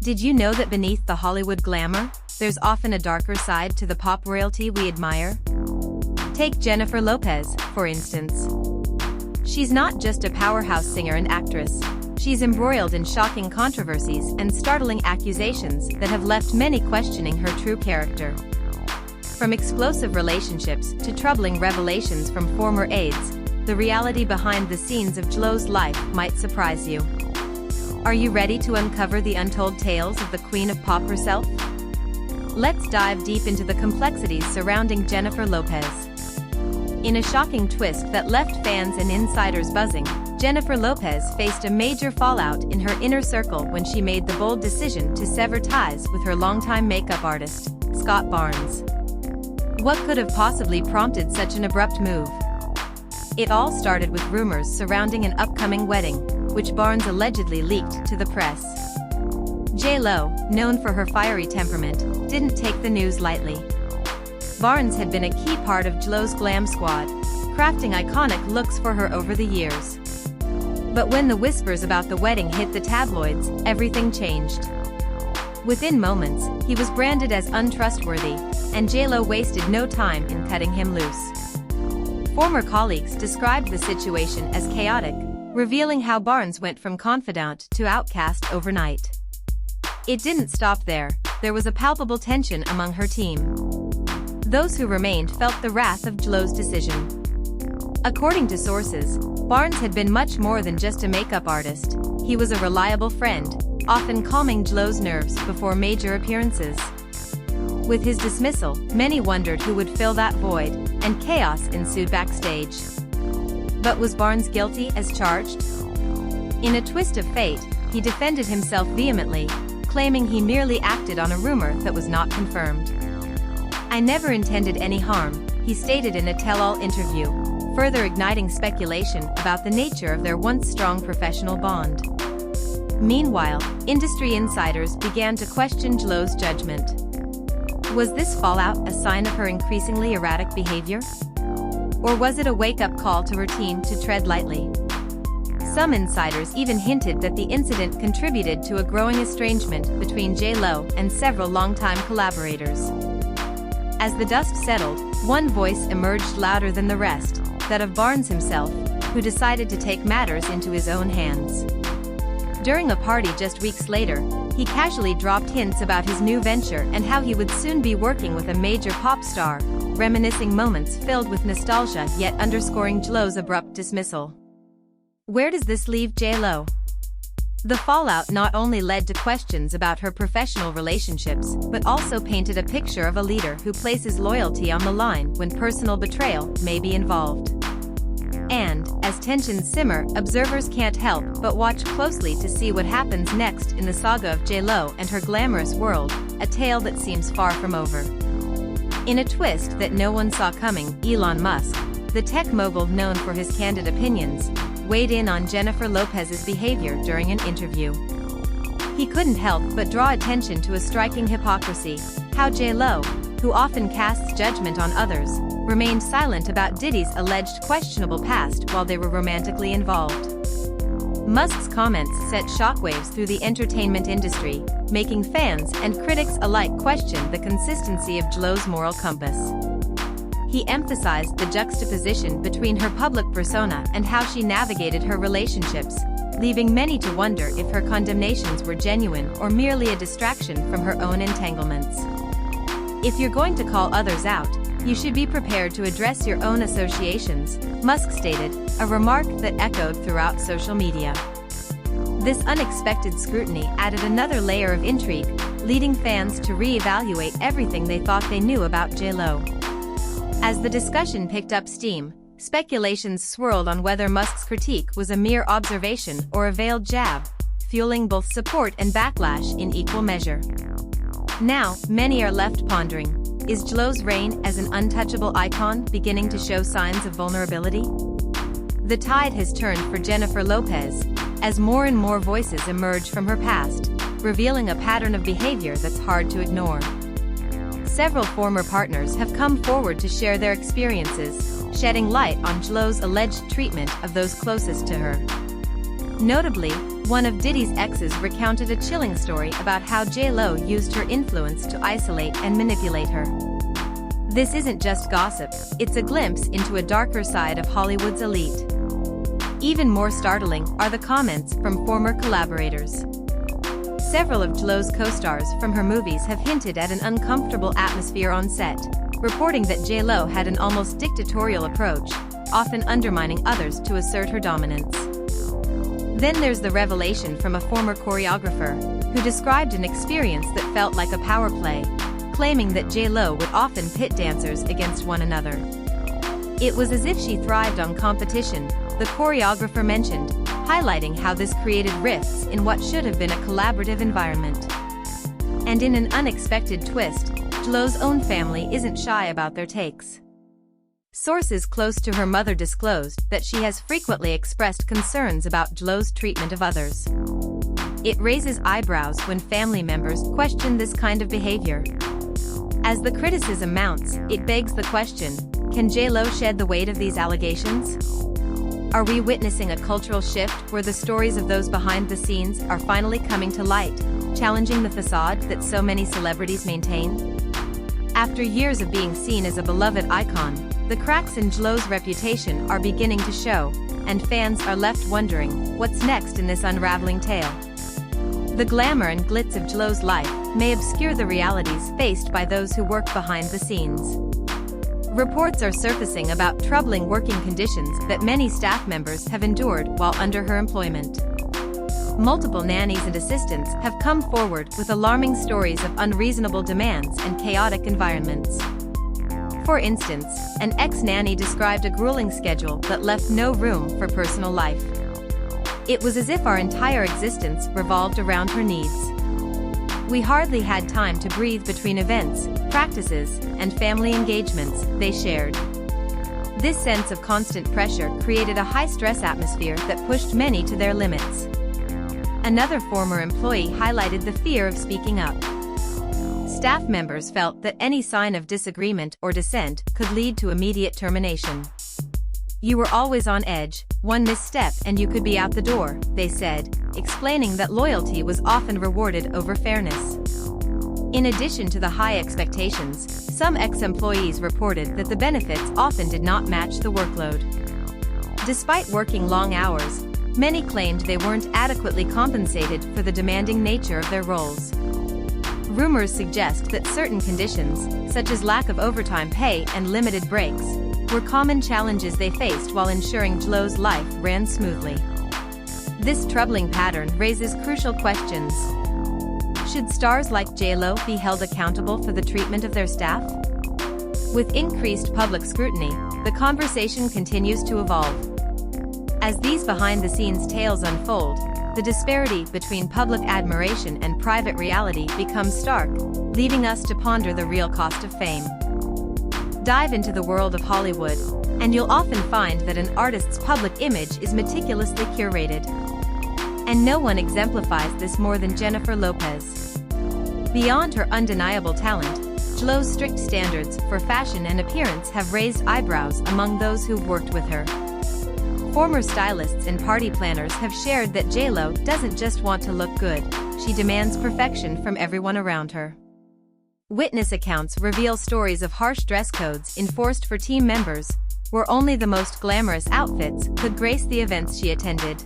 Did you know that beneath the Hollywood glamour, there's often a darker side to the pop royalty we admire? Take Jennifer Lopez, for instance. She's not just a powerhouse singer and actress. She's embroiled in shocking controversies and startling accusations that have left many questioning her true character. From explosive relationships to troubling revelations from former aides, the reality behind the scenes of Jlo's life might surprise you. Are you ready to uncover the untold tales of the Queen of Pop herself? Let's dive deep into the complexities surrounding Jennifer Lopez. In a shocking twist that left fans and insiders buzzing, Jennifer Lopez faced a major fallout in her inner circle when she made the bold decision to sever ties with her longtime makeup artist, Scott Barnes. What could have possibly prompted such an abrupt move? It all started with rumors surrounding an upcoming wedding, which Barnes allegedly leaked to the press. J.Lo, known for her fiery temperament, didn't take the news lightly. Barnes had been a key part of Jlo's glam squad, crafting iconic looks for her over the years. But when the whispers about the wedding hit the tabloids, everything changed. Within moments, he was branded as untrustworthy, and J.Lo wasted no time in cutting him loose. Former colleagues described the situation as chaotic, revealing how Barnes went from confidant to outcast overnight. It didn't stop there. There was a palpable tension among her team. Those who remained felt the wrath of Jlo's decision. According to sources, Barnes had been much more than just a makeup artist. He was a reliable friend, often calming Jlo's nerves before major appearances. With his dismissal, many wondered who would fill that void, and chaos ensued backstage. But was Barnes guilty as charged? In a twist of fate, he defended himself vehemently, claiming he merely acted on a rumor that was not confirmed. "I never intended any harm," he stated in a tell-all interview, further igniting speculation about the nature of their once strong professional bond. Meanwhile, industry insiders began to question Jlo's judgment. Was this fallout a sign of her increasingly erratic behavior? Or was it a wake-up call to her team to tread lightly? Some insiders even hinted that the incident contributed to a growing estrangement between J.Lo and several longtime collaborators. As the dust settled, one voice emerged louder than the rest, that of Barnes himself, who decided to take matters into his own hands. During a party just weeks later, he casually dropped hints about his new venture and how he would soon be working with a major pop star, reminiscing moments filled with nostalgia yet underscoring Jlo's abrupt dismissal. Where does this leave J.Lo? The fallout not only led to questions about her professional relationships, but also painted a picture of a leader who places loyalty on the line when personal betrayal may be involved. And, as tensions simmer, observers can't help but watch closely to see what happens next in the saga of J.Lo and her glamorous world, a tale that seems far from over. In a twist that no one saw coming, Elon Musk, the tech mogul known for his candid opinions, weighed in on Jennifer Lopez's behavior during an interview. He couldn't help but draw attention to a striking hypocrisy: how J.Lo, who often casts judgment on others, remained silent about Diddy's alleged questionable past while they were romantically involved. Musk's comments sent shockwaves through the entertainment industry, making fans and critics alike question the consistency of Jlo's moral compass. He emphasized the juxtaposition between her public persona and how she navigated her relationships, leaving many to wonder if her condemnations were genuine or merely a distraction from her own entanglements. "If you're going to call others out, you should be prepared to address your own associations," Musk stated, a remark that echoed throughout social media. This unexpected scrutiny added another layer of intrigue, leading fans to re-evaluate everything they thought they knew about J.Lo. As the discussion picked up steam, speculations swirled on whether Musk's critique was a mere observation or a veiled jab, fueling both support and backlash in equal measure. Now, many are left pondering: is Jlo's reign as an untouchable icon beginning to show signs of vulnerability? The tide has turned for Jennifer Lopez, as more and more voices emerge from her past, revealing a pattern of behavior that's hard to ignore. Several former partners have come forward to share their experiences, shedding light on Jlo's alleged treatment of those closest to her. Notably, one of Diddy's exes recounted a chilling story about how J.Lo used her influence to isolate and manipulate her. This isn't just gossip, it's a glimpse into a darker side of Hollywood's elite. Even more startling are the comments from former collaborators. Several of J.Lo's co-stars from her movies have hinted at an uncomfortable atmosphere on set, reporting that J.Lo had an almost dictatorial approach, often undermining others to assert her dominance. Then there's the revelation from a former choreographer, who described an experience that felt like a power play, claiming that J.Lo would often pit dancers against one another. It was as if she thrived on competition, the choreographer mentioned, highlighting how this created rifts in what should have been a collaborative environment. And in an unexpected twist, J.Lo's own family isn't shy about their takes. Sources close to her mother disclosed that she has frequently expressed concerns about J.Lo's treatment of others. It raises eyebrows when family members question this kind of behavior. As the criticism mounts, it begs the question, can J.Lo shed the weight of these allegations? Are we witnessing a cultural shift where the stories of those behind the scenes are finally coming to light, challenging the facade that so many celebrities maintain? After years of being seen as a beloved icon, the cracks in J.Lo's reputation are beginning to show, and fans are left wondering, what's next in this unraveling tale? The glamour and glitz of J.Lo's life may obscure the realities faced by those who work behind the scenes. Reports are surfacing about troubling working conditions that many staff members have endured while under her employment. Multiple nannies and assistants have come forward with alarming stories of unreasonable demands and chaotic environments. For instance, an ex-nanny described a grueling schedule that left no room for personal life. It was as if our entire existence revolved around her needs. We hardly had time to breathe between events, practices, and family engagements, they shared. This sense of constant pressure created a high-stress atmosphere that pushed many to their limits. Another former employee highlighted the fear of speaking up. Staff members felt that any sign of disagreement or dissent could lead to immediate termination. You were always on edge, one misstep and you could be out the door, they said, explaining that loyalty was often rewarded over fairness. In addition to the high expectations, some ex-employees reported that the benefits often did not match the workload. Despite working long hours, many claimed they weren't adequately compensated for the demanding nature of their roles. Rumors suggest that certain conditions, such as lack of overtime pay and limited breaks, were common challenges they faced while ensuring J.Lo's life ran smoothly. This troubling pattern raises crucial questions. Should stars like J.Lo be held accountable for the treatment of their staff? With increased public scrutiny, the conversation continues to evolve. As these behind-the-scenes tales unfold, the disparity between public admiration and private reality becomes stark, leaving us to ponder the real cost of fame. Dive into the world of Hollywood, and you'll often find that an artist's public image is meticulously curated. And no one exemplifies this more than Jennifer Lopez. Beyond her undeniable talent, J.Lo's strict standards for fashion and appearance have raised eyebrows among those who've worked with her. Former stylists and party planners have shared that J.Lo doesn't just want to look good, she demands perfection from everyone around her. Witness accounts reveal stories of harsh dress codes enforced for team members, where only the most glamorous outfits could grace the events she attended.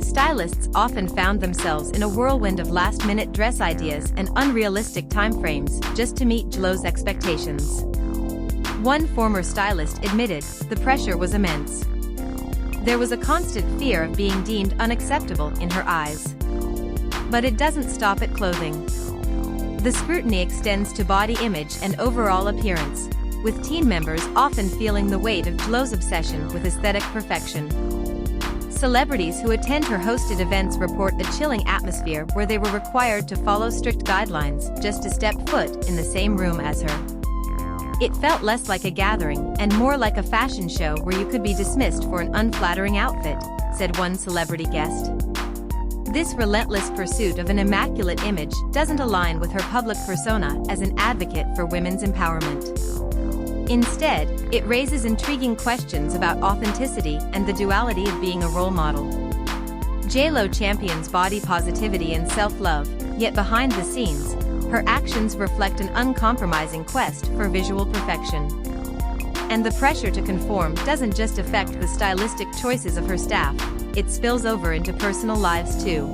Stylists often found themselves in a whirlwind of last-minute dress ideas and unrealistic timeframes just to meet J.Lo's expectations. One former stylist admitted the pressure was immense. There was a constant fear of being deemed unacceptable in her eyes. But it doesn't stop at clothing. The scrutiny extends to body image and overall appearance, with team members often feeling the weight of J.Lo's obsession with aesthetic perfection. Celebrities who attend her hosted events report a chilling atmosphere where they were required to follow strict guidelines just to step foot in the same room as her. It felt less like a gathering and more like a fashion show where you could be dismissed for an unflattering outfit, said one celebrity guest. This relentless pursuit of an immaculate image doesn't align with her public persona as an advocate for women's empowerment. Instead, it raises intriguing questions about authenticity and the duality of being a role model. J.Lo champions body positivity and self-love, yet behind the scenes, her actions reflect an uncompromising quest for visual perfection. And the pressure to conform doesn't just affect the stylistic choices of her staff, it spills over into personal lives too.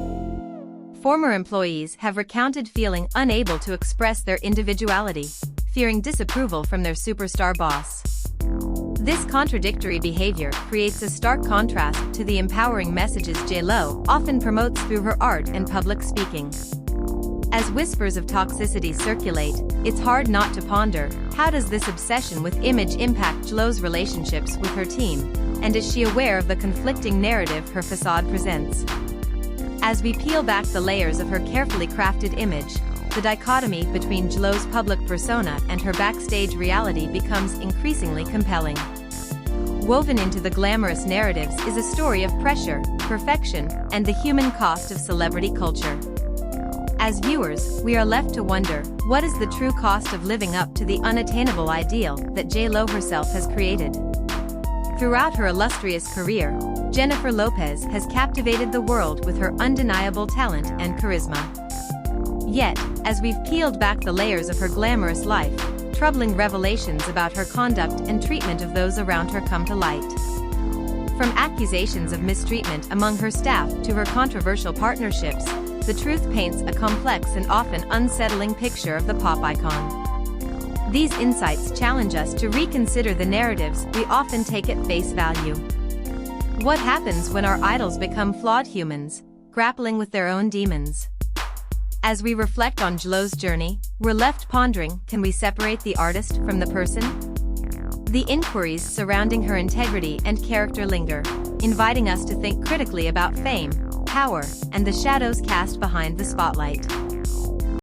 Former employees have recounted feeling unable to express their individuality, fearing disapproval from their superstar boss. This contradictory behavior creates a stark contrast to the empowering messages J.Lo often promotes through her art and public speaking. As whispers of toxicity circulate, it's hard not to ponder, how does this obsession with image impact J.Lo's relationships with her team, and is she aware of the conflicting narrative her facade presents? As we peel back the layers of her carefully crafted image, the dichotomy between J.Lo's public persona and her backstage reality becomes increasingly compelling. Woven into the glamorous narratives is a story of pressure, perfection, and the human cost of celebrity culture. As viewers, we are left to wonder, what is the true cost of living up to the unattainable ideal that J.Lo herself has created? Throughout her illustrious career, Jennifer Lopez has captivated the world with her undeniable talent and charisma. Yet, as we've peeled back the layers of her glamorous life, troubling revelations about her conduct and treatment of those around her come to light. From accusations of mistreatment among her staff to her controversial partnerships, the truth paints a complex and often unsettling picture of the pop icon. These insights challenge us to reconsider the narratives we often take at face value. What happens when our idols become flawed humans, grappling with their own demons? As we reflect on J.Lo's journey, we're left pondering, can we separate the artist from the person? The inquiries surrounding her integrity and character linger, inviting us to think critically about fame, power, and the shadows cast behind the spotlight.